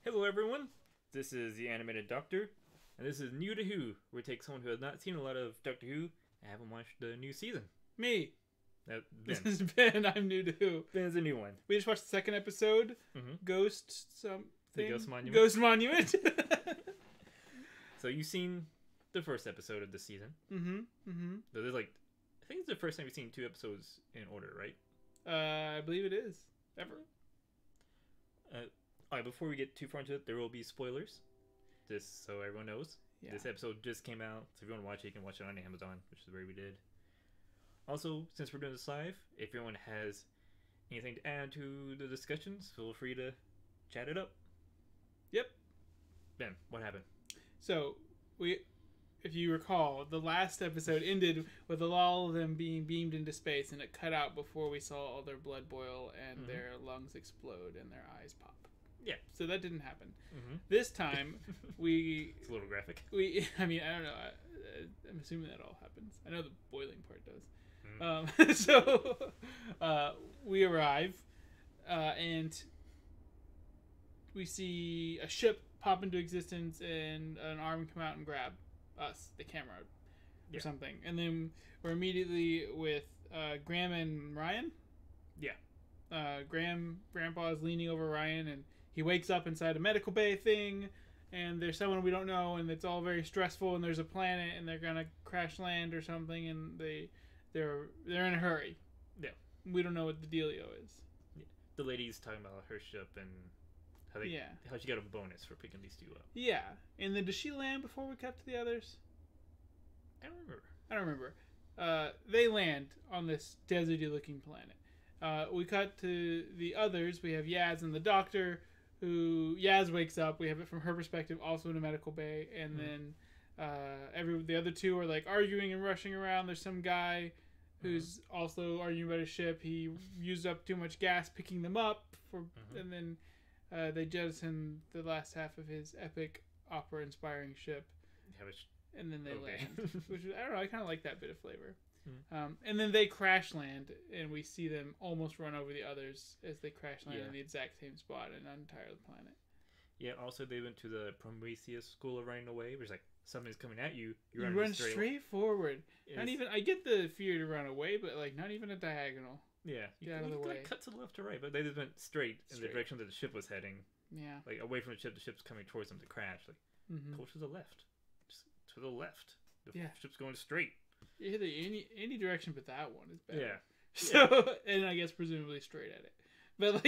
Hello everyone, this is the Animated Doctor, and this is New to Who, where we take someone who has not seen a lot of Doctor Who and haven't watched the new season. Me. Ben. This is Ben. I'm new to Who. Ben is a new one. We just watched the second episode. Mm-hmm. Ghost something. The Ghost Monument. Ghost Monument. So you've seen the first episode of this season. Mm-hmm. Mm-hmm. So there's I think it's the first time we've seen two episodes in order, right? I believe it is. Ever. Alright, before we get too far into it, there will be spoilers. Just so everyone knows. Yeah. This episode just came out, so if you want to watch it, you can watch it on Amazon, which is where we did. Also, since we're doing this live, if anyone has anything to add to the discussions, feel free to chat it up. Yep. Ben, what happened? So if you recall, the last episode ended with all of them being beamed into space, and it cut out before we saw all their blood boil and their lungs explode and their eyes pop. Yeah. So that didn't happen. Mm-hmm. This time, It's a little graphic. I mean, I don't know. I'm assuming that all happens. I know the boiling part does. Mm. So we arrive, and we see a ship pop into existence, and an arm come out and grab us, the camera, or something. And then we're immediately with Graham and Ryan. Yeah. Grandpa is leaning over Ryan, and he wakes up inside a medical bay thing, and there's someone we don't know, and it's all very stressful, and there's a planet, and they're gonna crash land or something, and they're in a hurry. Yeah. We don't know what the dealio is. Yeah. The lady's talking about her ship and how she got a bonus for picking these two up. Yeah. And then does she land before we cut to the others? I don't remember. They land on this deserty looking planet. We cut to the others. We have Yaz and the doctor, who Yaz wakes up. We have it from her perspective, also in a medical bay. And then the other two are like arguing and rushing around. There's some guy who's also arguing about his ship. He used up too much gas picking them up, and then they jettison the last half of his epic opera-inspiring ship. And then they land. Which I don't know. I kind of like that bit of flavor. And then they crash land, and we see them almost run over the others as they crash land in the exact same spot and on the entire planet. Yeah, also they went to the Prometheus school of running away, where it's like something's coming at you. You run straight forward. Not even. I get the fear to run away, but not even a diagonal. Yeah, get out of the way. Cut to the left or right, but they just went straight in the direction that the ship was heading. Yeah, away from the ship. The ship's coming towards them to crash. Go to the left. Just to the left. The ship's going straight. Yeah, any direction but that one is better. Yeah. So and I guess presumably straight at it, but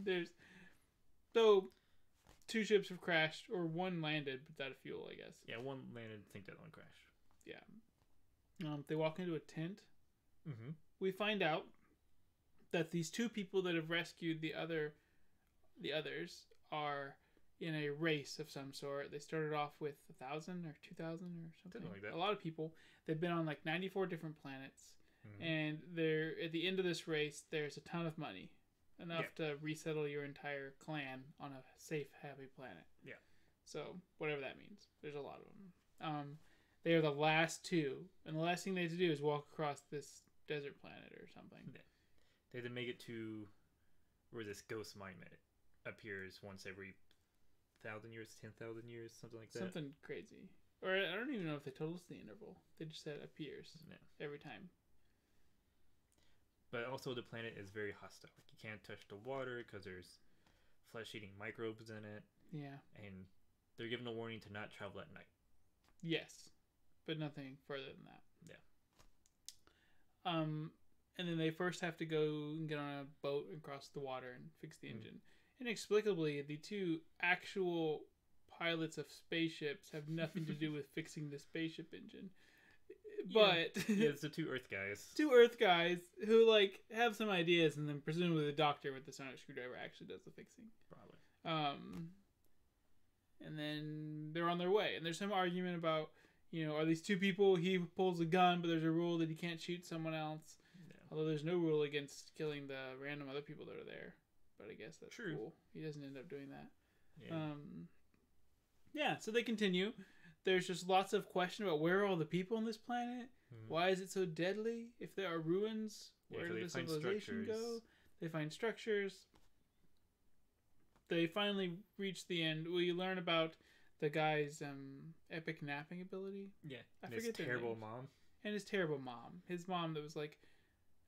there's two ships have crashed, or one landed without fuel, I guess. Yeah, one landed. I think that one crashed. Yeah. They walk into a tent. Mm-hmm. We find out that these two people that have rescued the others are in a race of some sort. They started off with 1,000 or 2,000 or something like that. A lot of people. They've been on 94 different planets, and they're at the end of this race. There's a ton of money, enough to resettle your entire clan on a safe, happy planet. Yeah. So whatever that means, there's a lot of them. They are the last two, and the last thing they have to do is walk across this desert planet or something. Yeah. They had to make it to where this ghost monument appears once every 1,000 years, 10,000 years, something like that. Something crazy. Or I don't even know if they told us the interval. They just said appears every time. But also the planet is very hostile. You can't touch the water because there's flesh-eating microbes in it. Yeah. And they're given a warning to not travel at night. Yes. But nothing further than that. Yeah. And then they first have to go and get on a boat and cross the water and fix the engine. Inexplicably, the two actual pilots of spaceships have nothing to do with fixing the spaceship engine. But it's the two Earth guys. Two Earth guys who have some ideas, and then presumably the doctor with the sonic screwdriver actually does the fixing. Probably. And then they're on their way, and there's some argument about, are these two people? He pulls a gun, but there's a rule that he can't shoot someone else. Yeah. Although there's no rule against killing the random other people that are there. But I guess that's true. Cool. He doesn't end up doing that. Yeah. So they continue. There's just lots of question about where are all the people on this planet? Why is it so deadly? If there are ruins, where did the civilization go? They find structures. they finally reach the end. We learn about the guy's epic napping ability. Yeah. I And forget his their terrible names. mom. And his terrible mom. His mom that was like,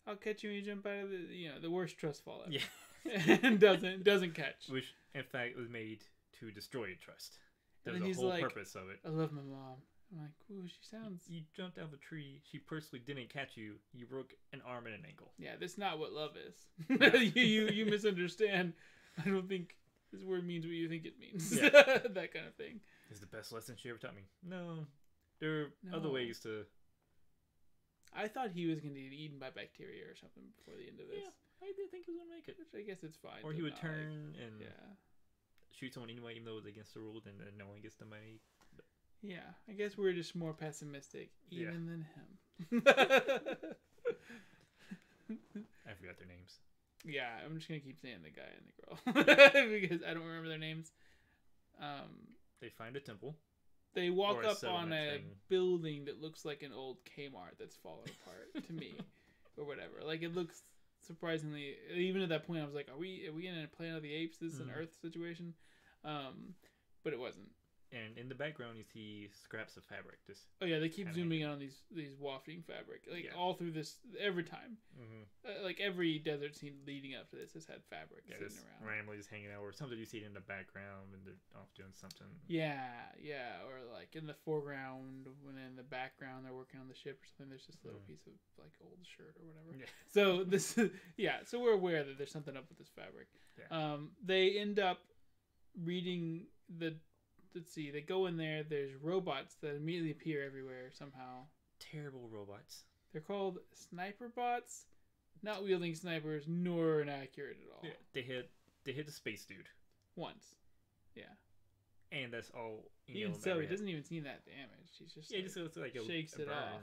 "I'll catch you when you jump out of the worst trust fall ever." Yeah. And doesn't catch. Which, in fact, was made to destroy trust. That And was then the he's whole like, purpose of it. "I love my mom." I'm like, "Ooh, she sounds." You jumped out of a tree. She personally didn't catch you. You broke an arm and an ankle. Yeah, that's not what love is. you misunderstand. I don't think this word means what you think it means. Yeah. That kind of thing. It's the best lesson she ever taught me. No. There are other No. ways to... I thought he was going to get eaten by bacteria or something before the end of this. Yeah, I did think he was going to make it. Which I guess it's fine. Or but he would not, turn and yeah. shoot someone anyway, even though it was against the rules, and then no one gets the money. Yeah, I guess we're just more pessimistic, even than him. I forgot their names. Yeah, I'm just going to keep saying the guy and the girl. Because I don't remember their names. They find a temple. They walk Or a up on settlement a thing. building that looks like an old Kmart that's fallen apart to me, or whatever. Like it looks surprisingly. Even at that point, I was like, "Are we in a Planet of the Apes? This is an Earth situation," but it wasn't. And in the background, you see scraps of fabric. Just Oh yeah, they keep Kinda zooming in on these wafting fabric, like Yeah. all through this every time. Like every desert scene leading up to this has had fabric yeah, sitting just around. randomly just hanging out, or sometimes you see it in the background and they're off doing something. Yeah, or like in the foreground, when in the background they're working on the ship or something. There's this little piece of like old shirt or whatever. Yeah. So this, so we're aware that there's something up with this fabric. Yeah. They end up reading the. Let's see. They go in there. There's robots that immediately appear everywhere somehow. Terrible robots. They're called sniper bots, not wielding snipers, nor inaccurate at all. Yeah, they hit the space dude, Once, yeah. and that's all. Even so, he doesn't even seem that damaged. He's just Just looks like shakes a it burn. off.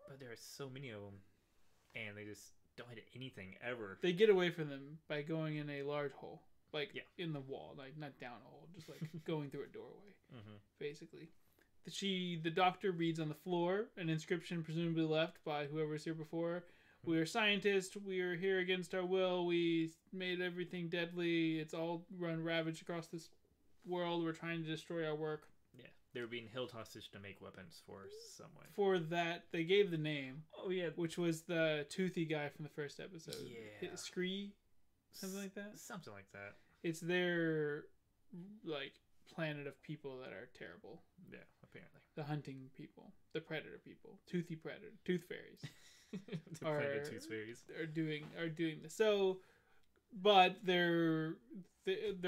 But there are so many of them, and they just don't hit anything ever. They get away from them by going in a large hole, like Yeah. in the wall, like not down a hole, just like going through a doorway, Mm-hmm. basically. The doctor reads on the floor an inscription presumably left by whoever was here before. We are scientists. We are here against our will. We made everything deadly. It's all run ravaged across this world. We're trying to destroy our work. Yeah, they were being held hostage to make weapons for someone. For that, they gave the name, Oh yeah, which was the toothy guy from the first episode. Yeah. Scree, something like that. Something like that. It's their like planet of people that are terrible. Yeah, apparently. The hunting people, the predator people, toothy predator, tooth fairies. The Planet Tooth Fairies. are doing this. So, but they're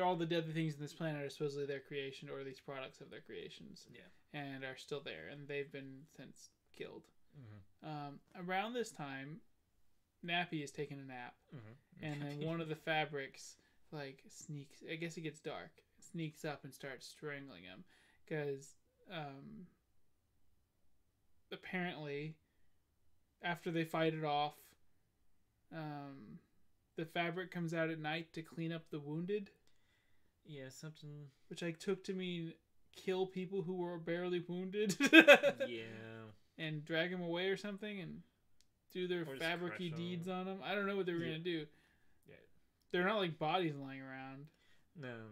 all the deadly things in this planet are supposedly their creation, or these products of their creations. Yeah. And are still there, and they've been since killed. Mm-hmm. Around this time, Nappy is taking a nap, Mm-hmm. and then one of the fabrics like sneaks. I guess it gets dark. Sneaks up and starts strangling him, because apparently, after they fight it off, the fabric comes out at night to clean up the wounded. Yeah, something. Which I took to mean kill people who were barely wounded. Yeah. And drag them away or something and do their Or just fabric-y crush deeds 'em. on them. I don't know what they were Yeah. going to do. Yeah. They're not like bodies lying around. No.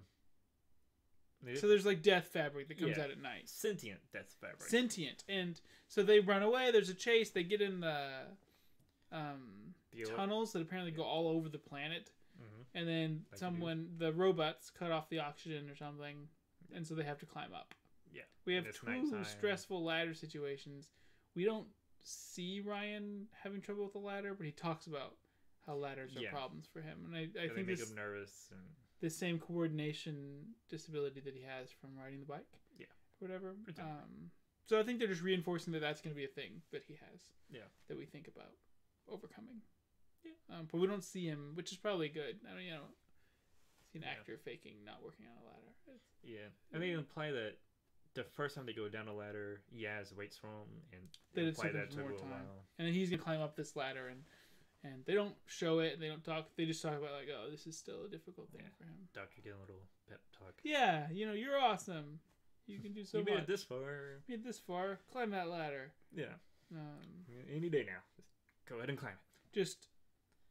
So there's like death fabric that comes Yeah. out at night. Sentient death fabric. Sentient. And so they run away. There's a chase. They get in the tunnels that apparently go all over the planet. Mm-hmm. And then the robots cut off the oxygen or something. And so they have to climb up. Yeah. We have And it's two nighttime. stressful ladder situations. We don't see Ryan having trouble with the ladder, but he talks about how ladders are Yeah. problems for him. And I They think make this him nervous and the same coordination disability that he has from riding the bike. Yeah. Or whatever. Presumably. So I think they're just reinforcing that that's going to be a thing that he has. Yeah. That we think about overcoming. Yeah. But we don't see him, which is probably good. I mean, see an Yeah. actor faking not working on a ladder. yeah. And they imply that the first time they go down the ladder, Yaz waits for him, and That they it imply took him that some took a more little time. while. And then he's gonna climb up this ladder, and they don't show it. They don't talk. They just talk about like, oh, this is still a difficult thing Yeah. for him. Doctor getting a little pep talk. Yeah, you're awesome. You can do so You much. made it this far. Made this far. Climb that ladder. Yeah. Um, Any day now. Just go ahead and climb it. just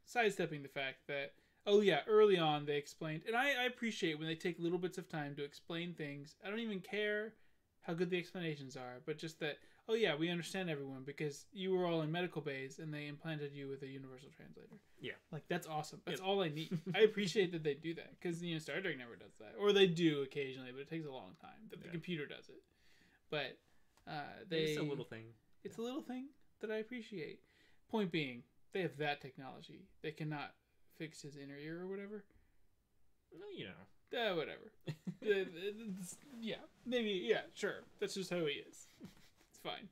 sidestepping the fact that Oh yeah, early on they explained, and I appreciate when they take little bits of time to explain things. I don't even care how good the explanations are, but just that, oh yeah, we understand everyone because you were all in medical bays and they implanted you with a universal translator. Yeah. Like, that's awesome. That's all I need. I appreciate that they do that because, you know, Star Trek never does that. Or they do occasionally, but it takes a long time that the computer does it. But it's a little thing. It's a little thing that I appreciate. Point being, they have that technology. They cannot fix his inner ear or whatever. No, you know. Whatever. Yeah, maybe. Yeah, sure. That's just how he is. It's fine.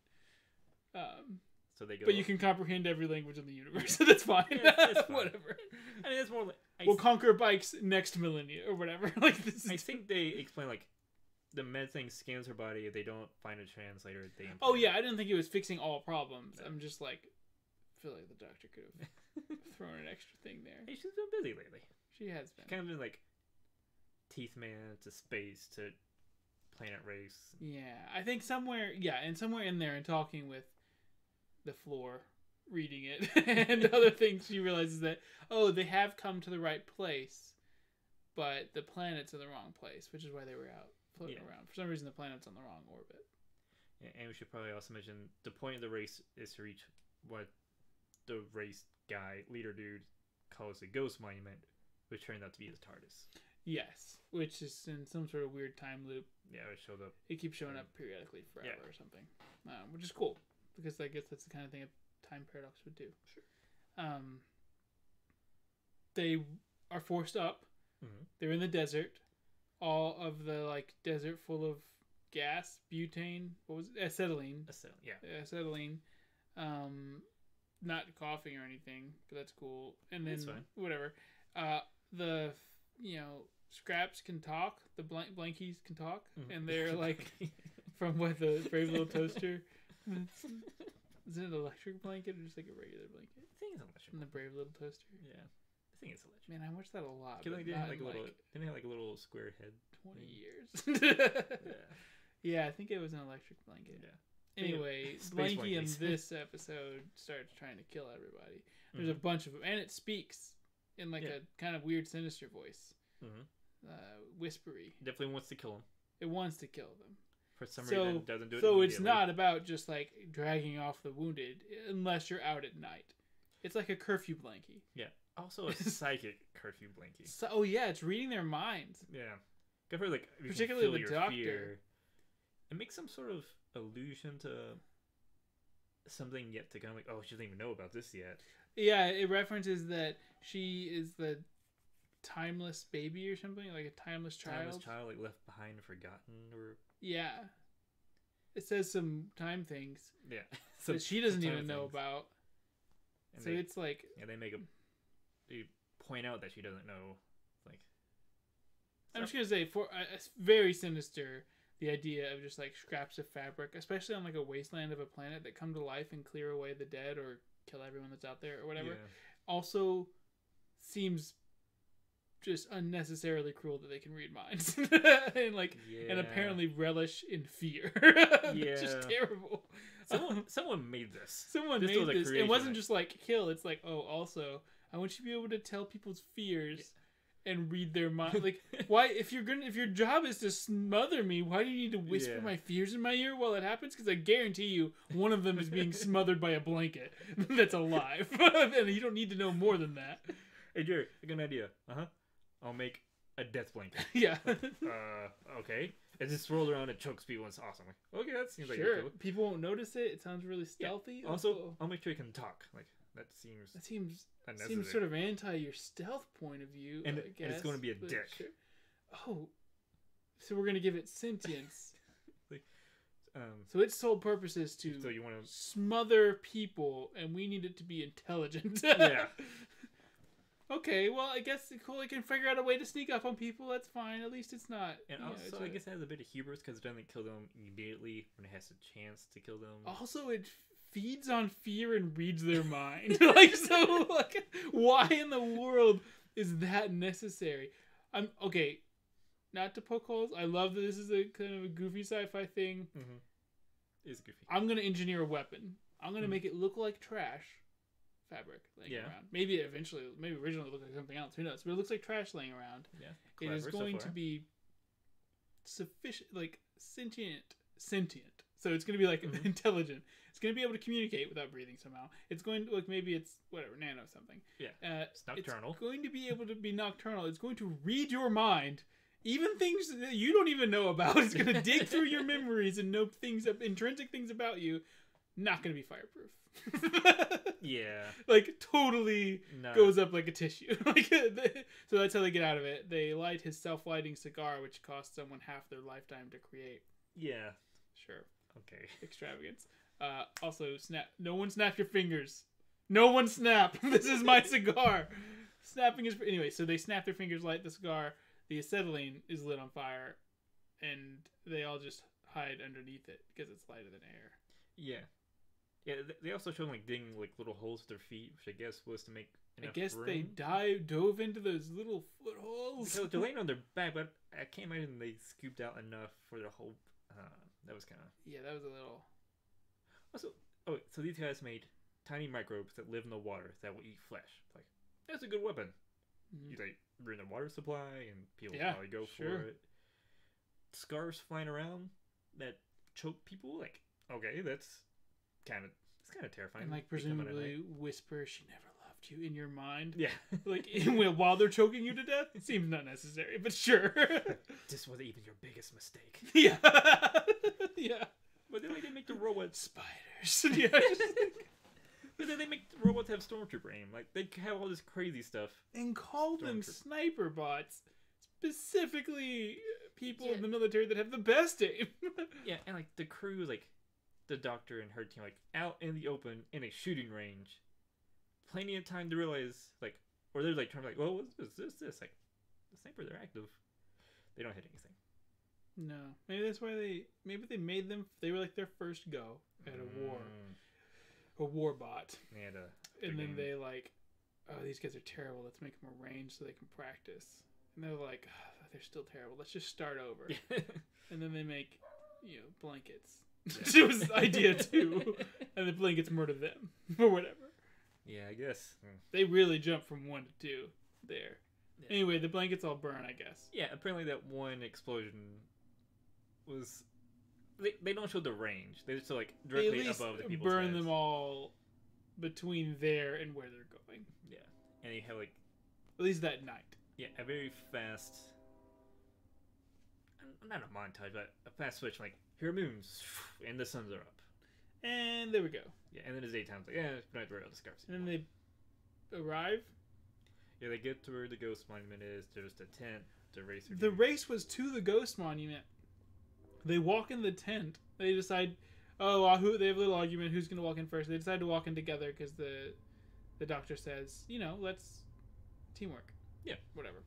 So they go. But you can comprehend every language in the universe, so that's fine. It's fine. Whatever. I mean, it's more like we'll conquer bikes next millennia or whatever. Like this. I think they explain like the med thing scans her body. If they don't find a translator, they. Oh yeah, I didn't think it was fixing all problems. No. I'm just like, feel like the doctor could have thrown an extra thing there. Hey, she's been busy lately. She has been. She's kind of been like Teeth Man to space to planet race. Yeah, I think somewhere in there and talking with the floor, reading it, and other things, she realizes that, oh, they have come to the right place, but the planet's in the wrong place, which is why they were out floating around. For some reason, the planet's on the wrong orbit. Yeah, and we should probably also mention the point of the race is to reach what the race guy, leader dude, calls the ghost monument, which turned out to be his TARDIS. Yes, which is in some sort of weird time loop. Yeah, it showed up. It keeps showing up periodically forever or something, which is cool because I guess that's the kind of thing a time paradox would do. Sure. They are forced up. Mm-hmm. They're in the desert. All of the desert full of gas, butane. What was it? Acetylene. Acetylene. Not coughing or anything, but that's cool. And then whatever. The scraps can talk. The blankies can talk, and they're from the Brave Little Toaster. Is it an electric blanket or just like a regular blanket? I think it's electric. From the Brave Little Toaster. Yeah, I think it's electric. Man, I watched that a lot. Didn't they have a little square head? 20 years. Yeah, I think it was an electric blanket. Yeah. Anyway, Blanky in this episode starts trying to kill everybody. There's a bunch of them, and it speaks in a kind of weird, sinister voice. Whispery. Definitely wants to kill him. It wants to kill them. For some reason, it doesn't do it. So it's not about just dragging off the wounded, unless you're out at night. It's like a curfew blankie. Yeah. Also a psychic curfew blankie. So, it's reading their minds. Yeah. Good for particularly the doctor. Fear. It makes some sort of allusion to something yet to come. She doesn't even know about this yet. Yeah, it references that she is the timeless baby or something, like a timeless child. Timeless child, left behind and forgotten, or yeah. It says some time things. Yeah, that she doesn't even know about. And so it's they point out that she doesn't know. I'm just gonna say for very sinister. The idea of just scraps of fabric, especially on a wasteland of a planet that come to life and clear away the dead or kill everyone that's out there or whatever, also seems just unnecessarily cruel that they can read minds and and apparently relish in fear. It's just terrible. Someone made this. Someone made this. It wasn't just kill. It's also I want you to be able to tell people's fears. Yeah. And read their mind. Why? If your job is to smother me, why do you need to whisper my fears in my ear while it happens? Because I guarantee you, one of them is being smothered by a blanket that's alive, and you don't need to know more than that. Hey Jerry, I got an idea. I'll make a death blanket. Yeah. Okay. It just rolls around and chokes people. It's awesome. Okay, that seems sure. Cool. People won't notice it. It sounds really stealthy. Yeah. Also, I'll make sure you can talk. That seems sort of anti your stealth point of view. And I guess, it's going to be a dick. Sure. Oh, so we're going to give it sentience. So its sole purpose is to smother people, and we need it to be intelligent. Yeah. Okay, well, I guess it's cool. It can figure out a way to sneak up on people. That's fine. At least it's not. And also, I guess it has a bit of hubris because it doesn't kill them immediately when it has a chance to kill them. Also, it feeds on fear and reads their mind. Why in the world is that necessary? Okay, not to poke holes. I love that this is a kind of a goofy sci-fi thing. It's goofy. I'm gonna engineer a weapon. I'm gonna make it look like trash fabric laying Yeah. around. Maybe originally it looked like something else. Who knows? But it looks like trash laying around. Yeah. It is Clever so going far. to be sufficient, like sentient. So it's going to be like intelligent. It's going to be able to communicate without breathing somehow. It's going to, like, maybe it's whatever, nano something. Yeah. It's nocturnal. It's going to be able to be nocturnal. It's going to read your mind, even things that you don't even know about. It's going to dig through your memories and know things, intrinsic things about you. Not going to be fireproof. Yeah. Like, totally No. goes up like a tissue. So that's how they get out of it. They light his self-lighting cigar, which costs someone half their lifetime to create. Yeah. Sure. Okay. Extravagance. Also, snap. No one snap your fingers. No one snap. This is my cigar. Snapping is... Anyway, so they snap their fingers, light the cigar. The acetylene is lit on fire. And they all just hide underneath it because it's lighter than air. Yeah. Yeah, they also showed like digging like little holes with their feet, which I guess was to make enough room. They dove into those little footholes. So they're laying on their back, but I can't imagine they scooped out enough for their whole... that was kind of... Yeah, that was a little... Also, so these guys made tiny microbes that live in the water that will eat flesh. Like, that's a good weapon. You like ruin the water supply, and people probably go for it. Scars flying around that choke people. Like, okay, it's kind of terrifying. And like presumably whisper, "She never loved you" in your mind. Yeah, like while they're choking you to death. It seems not necessary, but sure. This was even your biggest mistake. Yeah, yeah. But then they make the robots spiders. Yeah. But then they make the robots have stormtrooper aim. Like, they have all this crazy stuff. And call them sniper bots. Specifically, people in the military that have the best aim. Yeah, and like the crew, like the doctor and her team, like out in the open in a shooting range. Plenty of time to realize, like, or they're like trying to like, well, what's this? Like, the sniper, they're active. They don't hit anything. No, maybe that's why they made them. They were like their first go at a war bot. And then they like, oh, these guys are terrible. Let's make them arrange so they can practice. And they're like, oh, they're still terrible. Let's just start over. And then they make, blankets. It was idea 2, and the blankets murder them or whatever. Yeah, I guess they really jumped from 1 to 2 there. Yeah. Anyway, the blankets all burn, I guess. Yeah, apparently that one explosion was... They don't show the range. They just show, like, directly above the people's burn heads. them all between there and where they're going. Yeah. And you have, like... At least that night. Yeah, a very fast... Not a montage, but a fast switch. Like, here are moons, and the suns are up. And there we go. Yeah, and then it's daytime. Like, yeah, it's not worry about the scars. And then they arrive. Yeah, they get to where the ghost monument is. There's the tent. The race. The race was to the ghost monument. They walk in the tent. They decide, they have a little argument. Who's going to walk in first? They decide to walk in together because the doctor says, let's teamwork. Yeah, whatever.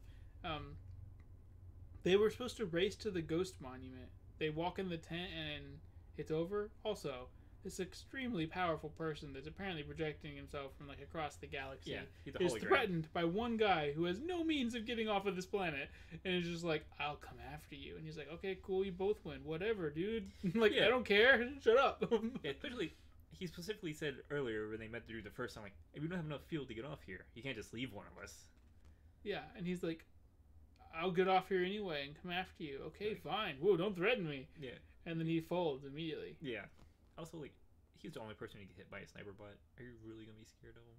They were supposed to race to the ghost monument. They walk in the tent and it's over. Also, this extremely powerful person that's apparently projecting himself from like across the galaxy is threatened by one guy who has no means of getting off of this planet, and is just like, "I'll come after you." And he's like, "Okay, cool, you both win. Whatever, dude. Like, I don't care. Shut up." Yeah, especially he specifically said earlier when they met the dude the first time, like, "If we don't have enough fuel to get off here, you can't just leave one of us." Yeah, and he's like, "I'll get off here anyway and come after you." Okay, fine. Whoa, don't threaten me. Yeah. And then he folds immediately. Yeah. Also, like, he's the only person who get hit by a sniper bot. Are you really gonna be scared of him?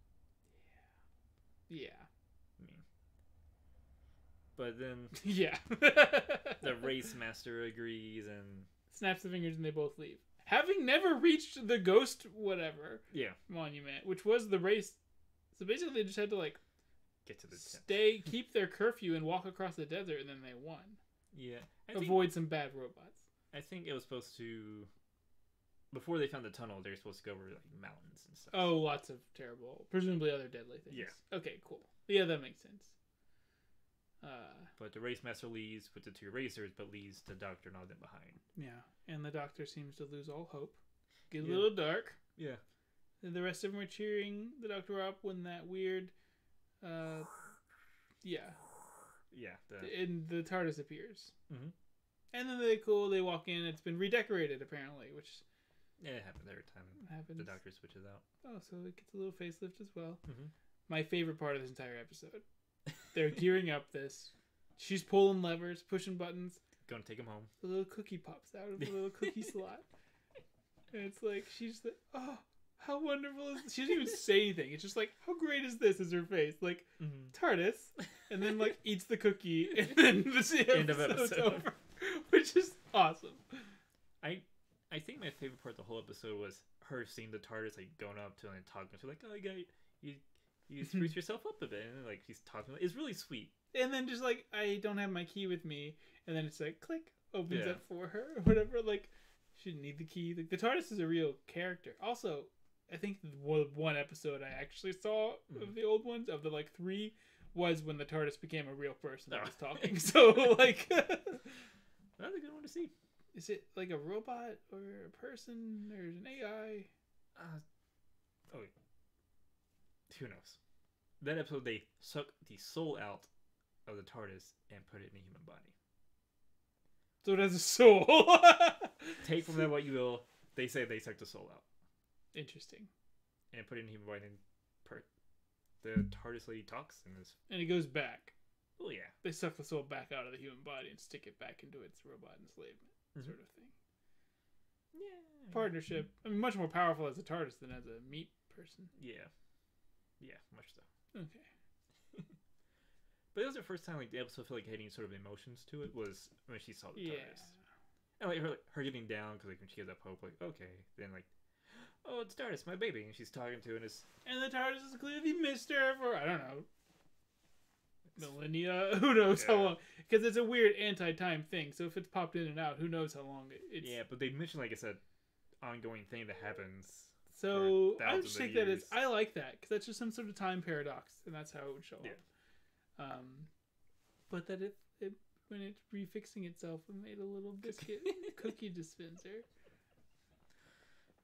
Yeah. I mean, but then yeah, the race master agrees and snaps the fingers, and they both leave, having never reached the ghost monument, which was the race. So basically, they just had to like get to the keep their curfew, and walk across the desert, and then they won. Yeah, avoid some bad robots. I think it was supposed to. Before they found the tunnel, they're supposed to go over like mountains and stuff. Oh, lots of terrible, presumably other deadly things. Yeah. Okay, cool. Yeah, that makes sense. But the race master leaves with the 2 racers, but leaves the doctor and all them behind. Yeah, and the doctor seems to lose all hope. Get a little dark. Yeah. And the rest of them are cheering the doctor up when that weird, and the TARDIS appears. Mm-hmm. And then they walk in. It's been redecorated apparently, which Yeah, it happens every time Happens. the Doctor switches out. Oh, so it gets a little facelift as well. Mm-hmm. My favorite part of this entire episode. They're gearing up this. She's pulling levers, pushing buttons. Gonna take him home. The little cookie pops out of the little cookie slot. And it's like, she's like, oh, how wonderful is this? She doesn't even say anything. It's just like, how great is this? Is her face. Like, TARDIS. And then, like, eats the cookie. And then the End of episode. over. Which is awesome. I think my favorite part of the whole episode was her seeing the TARDIS, like, going up to her and talking to her, like, oh, you spruce yourself up a bit. And, like, she's talking. It's really sweet. And then just, like, I don't have my key with me. And then it's like, click, opens up for her or whatever. Like, she didn't need the key. Like, the TARDIS is a real character. Also, I think one episode I actually saw of the old ones, of the, like, 3, was when the TARDIS became a real person that was talking. So, like... That's a good one to see. Is it like a robot or a person? There's an AI. Who knows? That episode, they suck the soul out of the TARDIS and put it in a human body. So it has a soul. Take from that what you will. They say they suck the soul out. Interesting. And put it in a human body. And the TARDIS lady talks in this. And it goes back. Oh yeah. They suck the soul back out of the human body and stick it back into its robot enslavement sort of thing. Yeah. Partnership. I mean, much more powerful as a TARDIS than as a meat person. Yeah. Yeah, much so. Okay. But it was the first time, like, the episode felt like had any sort of emotions to it was when she saw the TARDIS. And, like, her getting down, because, like, when she gives up hope, like, okay. Then, like, oh, it's TARDIS, my baby. And she's talking to it, and it's... And the TARDIS has clearly missed her for, I don't know, millennia. Who knows how long? Because it's a weird anti-time thing. So if it's popped in and out, who knows how long it's... Yeah, but they mentioned, like I said, ongoing thing that happens. So I just think that it's... I like that, because that's just some sort of time paradox, and that's how it would show up. But that it when it's refixing itself, it made a little biscuit cookie dispenser.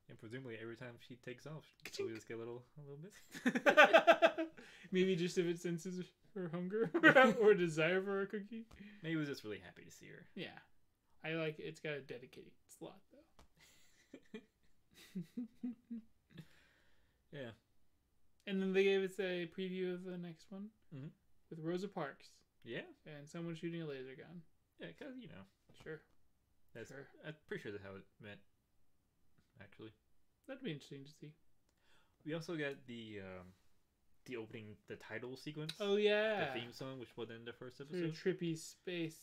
And presumably every time she takes off, we just get a little bit. Maybe just if it senses her hunger or desire for a cookie. Maybe it was just really happy to see her. Yeah. I like it. It's got a dedicated slot, though. Yeah. And then they gave us a preview of the next one with Rosa Parks. Yeah. And someone shooting a laser gun. Yeah, because, you know. Sure. I'm pretty sure that's how it meant, actually. That'd be interesting to see. We also got the opening, the title sequence. Oh, yeah. The theme song, which was in the first episode. Sort of trippy space.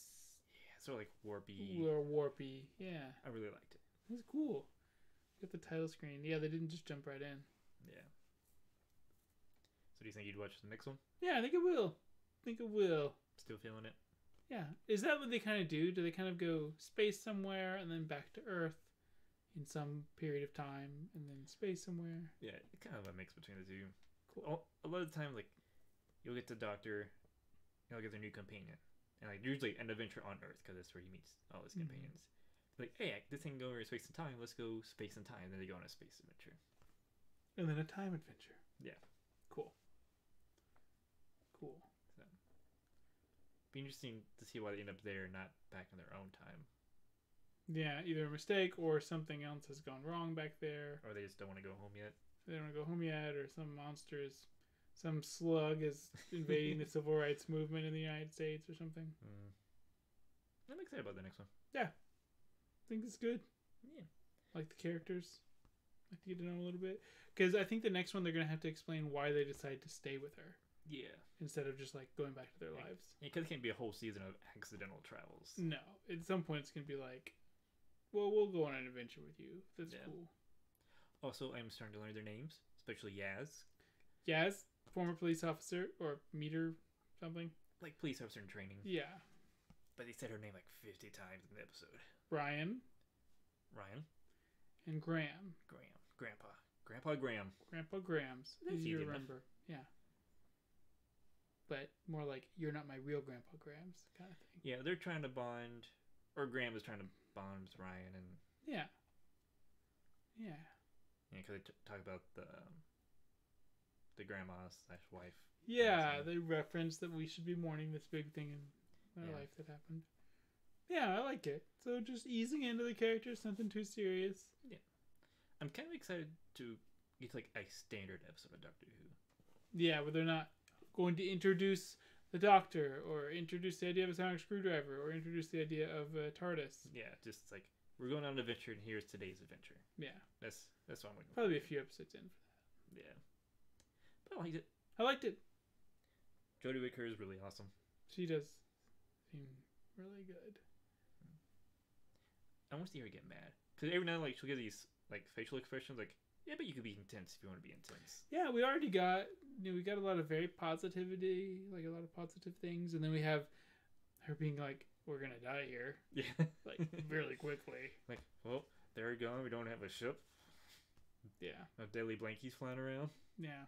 Yeah, sort of like warpy. Or warpy, yeah. I really liked it. It was cool. Got the title screen. Yeah, they didn't just jump right in. Yeah. So do you think you'd watch the next one? Yeah, I think it will. Still feeling it? Yeah. Is that what they kind of do? Do they kind of go space somewhere and then back to Earth in some period of time and then space somewhere? Yeah, kind of a mix between the two. Cool. A lot of the time, like, you'll get the Doctor, you'll get their new companion. And, like, usually an adventure on Earth, because that's where he meets all his companions. Like, hey, this thing go over space and time, let's go space and time. And then they go on a space adventure. And then a time adventure. Yeah. Cool. So, be interesting to see why they end up there, not back in their own time. Yeah, either a mistake or something else has gone wrong back there. Or they just don't want to go home yet. They don't want to go home yet, or some slug is invading the civil rights movement in the United States or something. I'm excited about the next one. Yeah. I think it's good. Yeah. Like the characters. Like to get to know a little bit. Because I think the next one they're going to have to explain why they decide to stay with her. Yeah. Instead of just like going back to their lives. Yeah, because it can't be a whole season of accidental travels. No. At some point it's going to be like, well, we'll go on an adventure with you. That's cool. Also, I'm starting to learn their names, especially Yaz. Yaz, former police officer or meter something. Like police officer in training. Yeah. But they said her name like 50 times in the episode. Ryan. And Graham. Grandpa Graham. Grandpa Graham's. That's easy to enough. remember. Yeah. But more like, you're not my real Grandpa Graham's kind of thing. Yeah, they're trying to bond, or Graham is trying to bond with Ryan, and yeah, because they talk about the grandma / wife. Yeah, they reference that we should be mourning this big thing in my life that happened. Yeah, I like it. So just easing into the characters, nothing too serious. Yeah. I'm kind of excited to get like a standard episode of Doctor Who. Yeah, where they're not going to introduce the Doctor or introduce the idea of a sonic screwdriver or introduce the idea of a TARDIS. Yeah, just like we're going on an adventure and here's today's adventure. Yeah, That's what I'm looking for. probably a few episodes in for that. Yeah, but I liked it. I liked it. Jodie Whittaker is really awesome. She does seem really good. I want to see her get mad because every now and then, like she'll get these like facial expressions like, yeah, but you could be intense if you want to be intense. Yeah, we already got we got a lot of very positivity, like a lot of positive things, and then we have her being like, "We're gonna die here," Yeah, like really quickly. like, well, they're gone. We don't have a ship. Yeah, No deadly blankies flying around. yeah,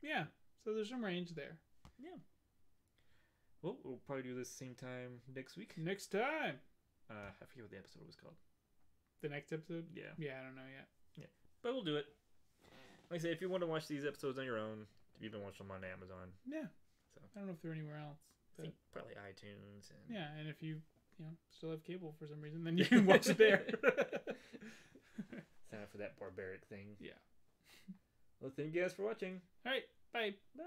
yeah. So there's some range there. Yeah. Well, we'll probably do this same time next week. Next time, I forget what the episode was called. the next episode. Yeah. Yeah, I don't know yet. But we'll do it. Like I said, if you want to watch these episodes on your own, you can watch them on Amazon. Yeah. So I don't know if they're anywhere else. I think probably iTunes. And Yeah, and if you still have cable for some reason, then you can watch it there. Sign up for that barbaric thing. Yeah. Well, thank you guys for watching. All right. Bye. Bye.